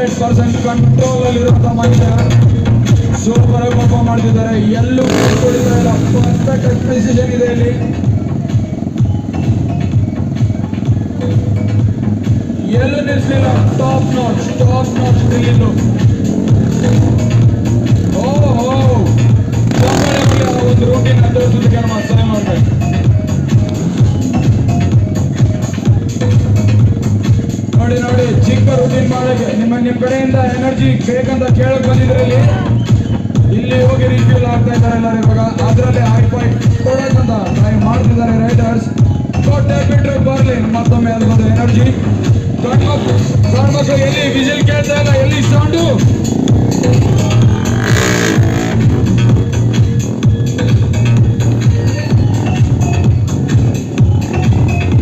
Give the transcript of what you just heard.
100% control ಅಲ್ಲಿರುವಂತ ಮನುಷ್ಯ super ಆಗಿ ಪರ್ಫಾರ್ಮ್ ಮಾಡ್ತಿದ್ದಾರೆ. ಎಲ್ಲೂ ಕುಳಿತಾ ಇಲ್ಲ, ಪರ್ಫೆಕ್ಟ್ ಪ್ರಿಸಿಷನ್ ಇದೆ ಇಲ್ಲಿ. ಎಲ್ಲೂ ನಿಲ್ಲಿಸಲಿಲ್ಲ, ಟಾಪ್ ನಾಚ್ ಡ್ರಿಲ್. ಒಂದು ರೂಟೀನ್ ಅನುಸರಿಸೋದಕ್ಕೆ ನಮ್ಮ ಸಹಾಯ ಮಾಡ್ಬೇಕು. ನೋಡಿ ಚಿಕ್ಕ ರೂಟೀನ್ ಮಾಡಕ್ಕೆ ನಿಮ್ಮ ಕಡೆಯಿಂದ ಎನರ್ಜಿ ಬೇಕಂತ ಕೇಳಕ್ ಬಂದಿದ್ರಲ್ಲಿ ಇಲ್ಲಿ ಹೋಗಿ ರಿಫ್ಯೂಲ್ ಆಗ್ತಾ ಇದ್ದಾರೆ ಎಲ್ಲರೂ. ಇವಾಗ ಅದರಲ್ಲಿ ಹೈ ಕೊಡಕ್ಕಂತ ಟ್ರೈ ಮಾಡ್ತಿದ್ದಾರೆ ರೈಡರ್ಸ್. ಕೊಟ್ಟೆ ಬಿಟ್ರೆ ಬರ್ಲಿ ಮತ್ತೊಮ್ಮೆ ಅದೊಂದು ಎನರ್ಜಿ. ಗಂಡ್ಮಕ್ಳು ಎಲ್ಲಿ ವಿಜಿಲ್ ಕೇಳ್ತಾ ಇಲ್ಲ, ಎಲ್ಲಿ ಸೌಂಡು